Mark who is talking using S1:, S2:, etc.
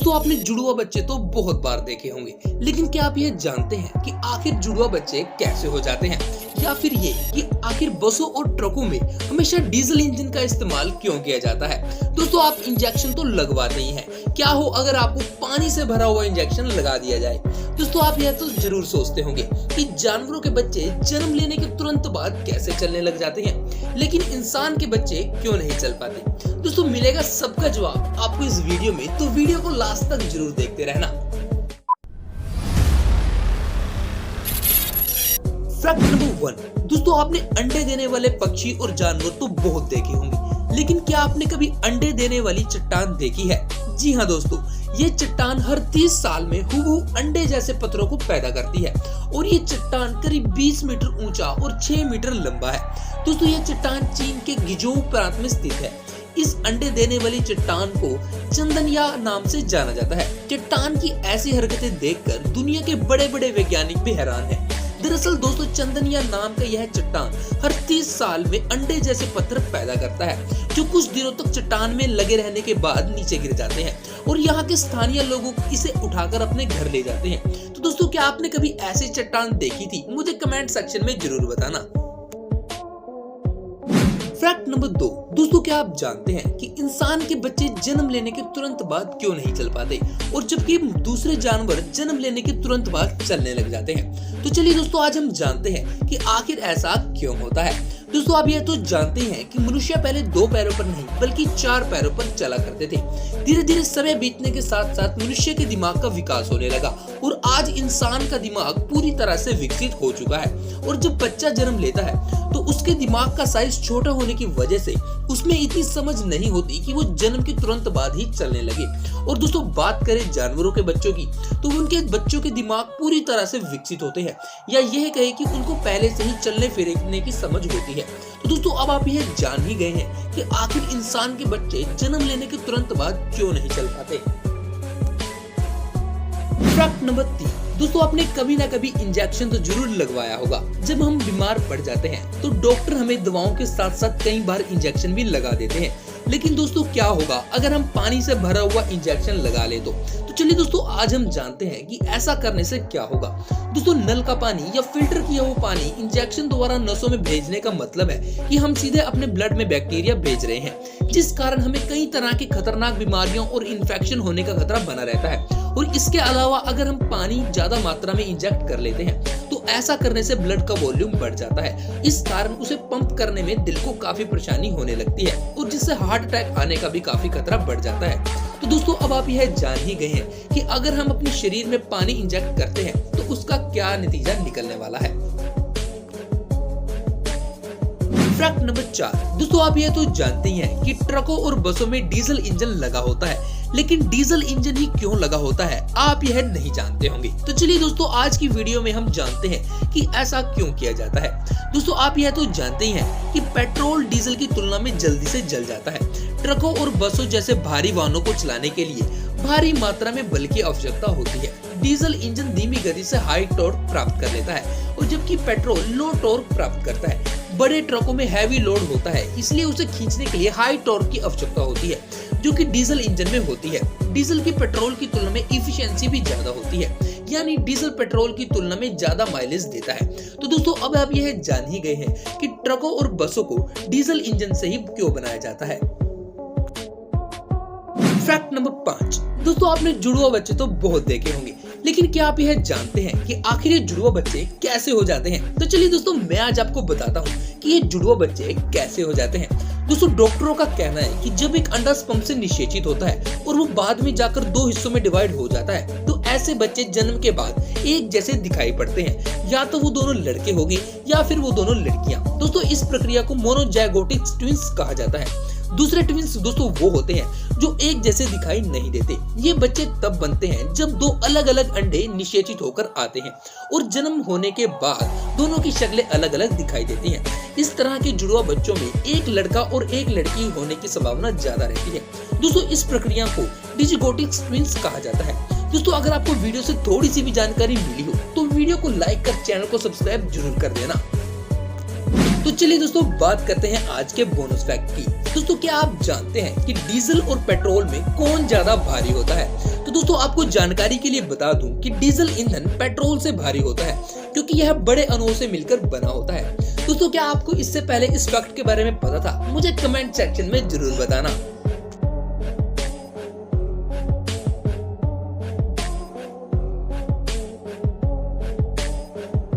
S1: दोस्तों आपने जुड़वा बच्चे तो बहुत बार देखे होंगे, लेकिन क्या आप ये जानते हैं कि आखिर जुड़वा बच्चे कैसे हो जाते हैं, या फिर ये कि आखिर बसों और ट्रकों में हमेशा डीजल इंजन का इस्तेमाल क्यों किया जाता है। दोस्तों आप इंजेक्शन तो लगवाते ही हैं, क्या हो अगर आपको पानी से भरा हुआ इंजेक्शन लगा दिया जाए। दोस्तों आप यह तो जरूर सोचते होंगे कि जानवरों के बच्चे जन्म लेने के तुरंत बाद कैसे चलने लग जाते हैं, लेकिन इंसान के बच्चे क्यों नहीं चल पाते। दोस्तों मिलेगा सबका जवाब आपको इस वीडियो में, तो वीडियो को लास्ट तक जरूर देखते रहना। फैक्ट नंबर 1, दोस्तों आपने अंडे देने वाले पक्षी और जानवर तो बहुत देखे होंगे, लेकिन क्या आपने कभी अंडे देने वाली चट्टान देखी है? जी हाँ दोस्तों, ये चट्टान हर 30 साल में हूबहू अंडे जैसे पत्थरों को पैदा करती है और ये चट्टान करीब 20 मीटर ऊंचा और 6 मीटर लंबा है। दोस्तों ये चट्टान चीन के गिजोऊ प्रांत में स्थित है। इस अंडे देने वाली चट्टान को चंदनिया नाम से जाना जाता है। चट्टान की ऐसी हरकतें देखकर दुनिया के बड़े बड़े वैज्ञानिक भी हैरान हैं। दरअसल दोस्तों चंदनिया नाम का यह चट्टान हर 30 साल में अंडे जैसे पत्थर पैदा करता है, जो कुछ दिनों तक चट्टान में लगे रहने के बाद नीचे गिर जाते हैं और यहाँ के स्थानीय लोग इसे उठाकर अपने घर ले जाते हैं। तो दोस्तों क्या आपने कभी ऐसी चट्टान देखी थी? मुझे कमेंट सेक्शन में जरूर बताना। फैक्ट नंबर 2, दोस्तों क्या आप जानते हैं कि इंसान के बच्चे जन्म लेने के तुरंत बाद क्यों नहीं चल पाते, और जबकि दूसरे जानवर जन्म लेने के तुरंत बाद चलने लग जाते हैं। तो चलिए दोस्तों आज हम जानते हैं कि आखिर ऐसा क्यों होता है। दोस्तों आप ये तो जानते हैं कि मनुष्य पहले 2 पैरों पर नहीं बल्कि 4 पैरों पर चला करते थे। धीरे धीरे समय बीतने के साथ साथ मनुष्य के दिमाग का विकास होने लगा और आज इंसान का दिमाग पूरी तरह से विकसित हो चुका है। और जब बच्चा जन्म लेता है तो उसके दिमाग का साइज छोटा होने की वजह से उसमें इतनी समझ नहीं होती कि वो जन्म के तुरंत बाद ही चलने लगे। और दोस्तों बात करें जानवरों के बच्चों की, तो उनके बच्चों के दिमाग पूरी तरह से विकसित होते हैं, या यह कहे कि उनको पहले से ही चलने फिरने की समझ होती है। तो दोस्तों अब आप यह जान ही गए हैं कि आखिर इंसान के बच्चे जन्म लेने के तुरंत बाद क्यों नहीं चल पाते। फैक्ट नंबर 3, दोस्तों आपने कभी ना कभी इंजेक्शन तो जरूर लगवाया होगा। जब हम बीमार पड़ जाते हैं तो डॉक्टर हमें दवाओं के साथ साथ कई बार इंजेक्शन भी लगा देते हैं, लेकिन दोस्तों क्या होगा अगर हम पानी से भरा हुआ इंजेक्शन लगा ले तो चलिए दोस्तों आज हम जानते हैं कि ऐसा करने से क्या होगा। दोस्तों नल का पानी या फिल्टर किया हुआ पानी इंजेक्शन द्वारा नसों में भेजने का मतलब है कि हम सीधे अपने ब्लड में बैक्टीरिया भेज रहे हैं, जिस कारण हमें कई तरह की खतरनाक बीमारियों और इन्फेक्शन होने का खतरा बना रहता है। और इसके अलावा अगर हम पानी ज्यादा मात्रा में इंजेक्ट कर लेते हैं तो ऐसा करने से ब्लड का वॉल्यूम बढ़ जाता है। इस कारण उसे पंप करने में दिल को काफी परेशानी होने लगती है और जिससे हार्ट अटैक आने का भी काफी खतरा बढ़ जाता है। तो दोस्तों अब आप यह जान ही गए हैं कि अगर हम अपने शरीर में पानी इंजेक्ट करते हैं तो उसका क्या नतीजा निकलने वाला है। फैक्ट नंबर 4, दोस्तों आप ये तो जानते ही हैं कि ट्रकों और बसों में डीजल इंजन लगा होता है, लेकिन डीजल इंजन ही क्यों लगा होता है आप यह नहीं जानते होंगे। तो चलिए दोस्तों आज की वीडियो में हम जानते हैं कि ऐसा क्यों किया जाता है। दोस्तों आप यह तो जानते ही हैं कि पेट्रोल डीजल की तुलना में जल्दी से जल जाता है। ट्रकों और बसों जैसे भारी वाहनों को चलाने के लिए भारी मात्रा में बल की आवश्यकता होती है। डीजल इंजन धीमी गति से हाई टॉर्क प्राप्त कर लेता है और जबकि पेट्रोल लो टॉर्क प्राप्त करता है। बड़े ट्रकों में हैवी लोड होता है, इसलिए उसे खींचने के लिए हाई टॉर्क की आवश्यकता होती है, जो कि डीजल इंजन में होती है। डीजल की पेट्रोल की तुलना में इफिशिएंसी भी ज्यादा होती है, यानी डीजल पेट्रोल की तुलना में ज्यादा माइलेज देता है। तो दोस्तों अब आप यह जान ही गए हैं कि ट्रकों और बसों को डीजल इंजन से ही क्यों बनाया जाता है। फैक्ट नंबर 5, दोस्तों आपने जुड़वा बच्चे तो बहुत देखे होंगे, लेकिन क्या आप यह जानते हैं कि आखिर ये जुड़वा बच्चे कैसे हो जाते हैं? तो चलिए दोस्तों मैं आज आपको बताता हूँ कि ये जुड़वा बच्चे कैसे हो जाते हैं। दोस्तों डॉक्टरों का कहना है कि जब एक अंडा स्पर्म से निषेचित होता है और वो बाद में जाकर 2 हिस्सों में डिवाइड हो जाता है, तो ऐसे बच्चे जन्म के बाद एक जैसे दिखाई पड़ते हैं, या तो वो दोनों लड़के होंगे या फिर वो दोनों लड़कियां। दोस्तों इस प्रक्रिया को मोनोजाइगोटिक ट्विंस कहा जाता है। दूसरे ट्विंस दोस्तों वो होते हैं जो एक जैसे दिखाई नहीं देते। ये बच्चे तब बनते हैं जब 2 अलग अलग अंडे निषेचित होकर आते हैं और जन्म होने के बाद दोनों की शक्लें अलग अलग दिखाई देती हैं। इस तरह के जुड़वा बच्चों में एक लड़का और एक लड़की होने की संभावना ज्यादा रहती है। दोस्तों इस प्रक्रिया को डिजिगोटिक ट्विंस कहा जाता है। दोस्तों अगर आपको वीडियो से थोड़ी सी भी जानकारी मिली हो तो वीडियो को लाइक कर चैनल को सब्सक्राइब जरूर कर देना। तो चलिए दोस्तों बात करते हैं आज के बोनस फैक्ट की। दोस्तों क्या आप जानते हैं कि डीजल और पेट्रोल में कौन ज्यादा भारी होता है? तो दोस्तों आपको जानकारी के लिए बता दूं कि डीजल ईंधन पेट्रोल से भारी होता है क्योंकि यह बड़े अणुओं से मिलकर बना होता है। दोस्तों क्या आपको इससे पहले इस फैक्ट के बारे में पता था? मुझे कमेंट सेक्शन में जरूर बताना।